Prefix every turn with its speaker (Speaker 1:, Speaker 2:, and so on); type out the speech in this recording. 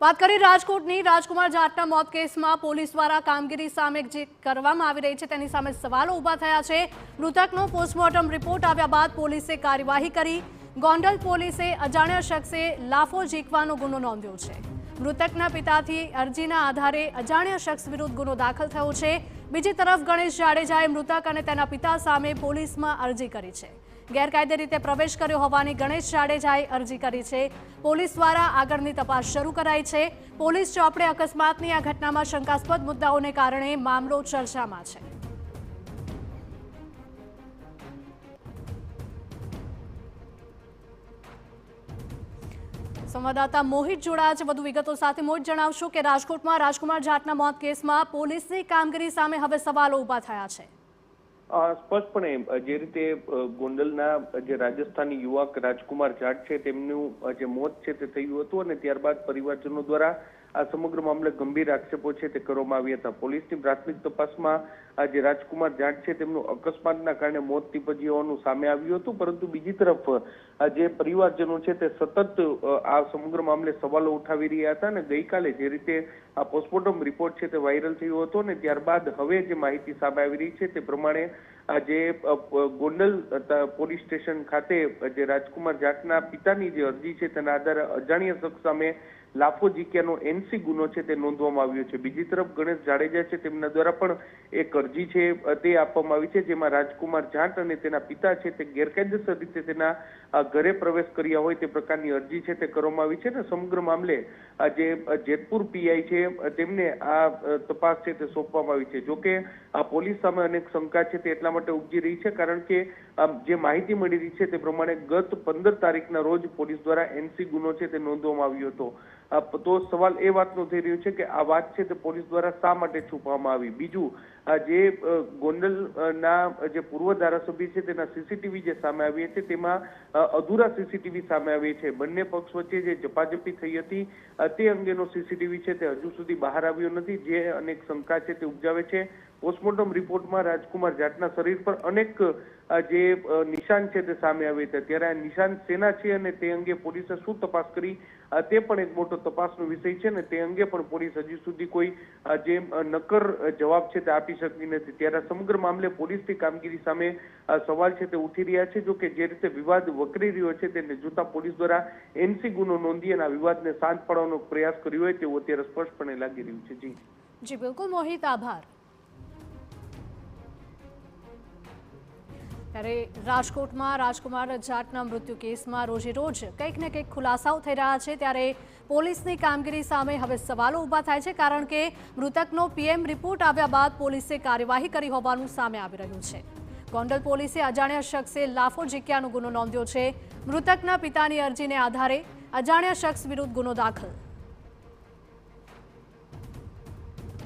Speaker 1: વાત કરીએ રાજકોટની રાજકુમાર જાટના મોત કેસમાં પોલીસ દ્વારા કામગીરી સામે જે કરવામાં આવી રહી છે તેની સામે સવાલો ઊભા થયા છે। મૃતકનો પોસ્ટમોર્ટમ રિપોર્ટ આવ્યા બાદ પોલીસે કાર્યવાહી કરી। ગોંડલ પોલીસે અજાણ્યા શખ્સે લાફો ઝીંકવાનો ગુનો નોંધ્યો છે। મૃતકના પિતાથી અરજીના આધારે અજાણ્યા શખ્સ વિરુદ્ધ ગુનો દાખલ થયો છે। બીજી તરફ ગણેશ જાડેજાએ મૃતક અને તેના પિતા સામે પોલીસમાં અરજી કરી છે। ગેરકાયદે રીતે પ્રવેશ કર્યો હોવાની ગણેશ જાડેજાએ અરજી કરી છે। પોલીસ દ્વારા આગળની તપાસ શરૂ કરાઈ છે। પોલીસ ચોપડે અકસ્માતની આ ઘટનામાં શંકાસ્પદ મુદ્દાઓને કારણે મામલો ચર્ચામાં છે। સંવાદદાતા મોહિત જોડાયા છે વધુ વિગતો સાથે। મોહિત, જણાવશો કે રાજકોટમાં રાજકુમાર જાટના મોત કેસમાં પોલીસની કામગીરી સામે હવે સવાલો ઊભા થયા છે।
Speaker 2: સ્પષ્ટપણે જે રીતે ગોંડલના જે રાજસ્થાની યુવક રાજકુમાર જાટ છે તેમનું જે મોત છે તે થયું હતું અને ત્યારબાદ પરિવારજનો દ્વારા આ સમગ્ર મામલે ગંભીર આક્ષેપો છે તે કરવામાં આવ્યા હતા। પોલીસની પ્રાથમિક તપાસમાં જે રાજકુમાર જાટ છે તેમનું અકસ્માતના કારણે મોત નીપજ્યું હોવાનું સામે આવ્યું હતું, પરંતુ બીજી તરફ જે પરિવારજનો છે તે સતત આ સમગ્ર મામલે સવાલો ઉઠાવી રહ્યા હતા અને ગઈકાલે જે રીતે આ પોસ્ટમોર્ટમ રિપોર્ટ છે તે વાયરલ થયો હતો અને ત્યારબાદ હવે જે માહિતી સામે આવી રહી છે તે પ્રમાણે જે ગોંડલ પોલીસ સ્ટેશન ખાતે જે રાજકુમાર જાટના પિતાની જે અરજી છે તેના આધારે અજાણ્યા શખ્સ સામે લાફો ઝીંક્યાનો એનસી ગુનો છે તે નોંધવામાં આવ્યો છે। બીજી તરફ ગણેશ જાડેજા છે તેમના દ્વારા પણ એક અરજી છે તે આપવામાં આવી છે, જેમાં રાજકુમાર જાટ અને તેના પિતા છે તે ગેરકાયદેસર રીતે તેના ઘરે પ્રવેશ કર્યા હોય તે પ્રકારની અરજી છે તે કરવામાં આવી છે અને સમગ્ર મામલે જે જેતપુર પીઆઈ છે તેમને આ તપાસ છે તે સોંપવામાં આવી છે। જોકે આ પોલીસ સામે અનેક શંકા છે તે એટલા માટે ઉપજી રહી છે કારણ કે જે માહિતી મળી રહી છે તે પ્રમાણે ગત 15 તારીખના રોજ પોલીસ દ્વારા એનસી ગુનો છે તે નોંધવામાં આવ્યો હતો। તો સવાલ એ વાતનો થઈ રહ્યો છે કે આ વાત છે તે પોલીસ દ્વારા શા માટે છુપાવવામાં આવી। બીજું જે ગોંડલના જે પૂર્વ ધારાસભ્ય છે તેના સીસીટીવી જે સામે આવી છે તેમાં અધૂરા સીસીટીવી સામે આવી છે। બંને પક્ષ વચ્ચે જે ઝપાઝપી થઈ હતી તે અંગેનો સીસીટીવી છે તે હજુ સુધી બહાર આવ્યો નથી, જે અનેક શંકા છે તે ઉપજાવે છે। પોસ્ટમોર્ટમ રિપોર્ટમાં રાજકુમાર જાટના શરીર પર અનેક જે નિશાન છે તે સામે આવ્યા હતા, ત્યારે આ નિશાન શેના છે અને તે અંગે પોલીસે શું તપાસ કરી તે પણ એક મોટો તપાસનો વિષય છે ને તે અંગે પણ પોલીસ હજી સુધી કોઈ જે નક્કર જવાબ છે તે આપી શકી નથી। ત્યારે સમગ્ર મામલે પોલીસની કામગીરી સામે સવાલ છે તે ઉઠી રહ્યા છે। જો કે જે રીતે વિવાદ વકરી રહ્યો છે તેને જોતા પોલીસ દ્વારા એનસી ગુનો નોંધી અને આ વિવાદને શાંત પાડવાનો પ્રયાસ કર્યો હોય તેવું અત્યારે સ્પષ્ટપણે લાગી રહ્યું છે।
Speaker 1: જી બિલકુલ મોહિત, આભાર। ત્યારે રાજકોટમાં રાજકુમાર જાટના મૃત્યુ કેસમાં રોજે રોજ કંઈક ને કંઈક ખુલાસાઓ થઈ રહ્યા છે, ત્યારે પોલીસની કામગીરી સામે હવે સવાલો ઊભા થાય છે કારણ કે મૃતકનો પીએમ રિપોર્ટ આવ્યા બાદ પોલીસે કાર્યવાહી કરી હોવાનું સામે આવી રહ્યું છે। ગોંડલ પોલીસે અજાણ્યા શખ્સે લાફો ઝીંક્યાનો ગુનો નોંધ્યો છે। મૃતકના પિતાની અરજીને આધારે અજાણ્યા શખ્સ વિરુદ્ધ ગુનો દાખલ।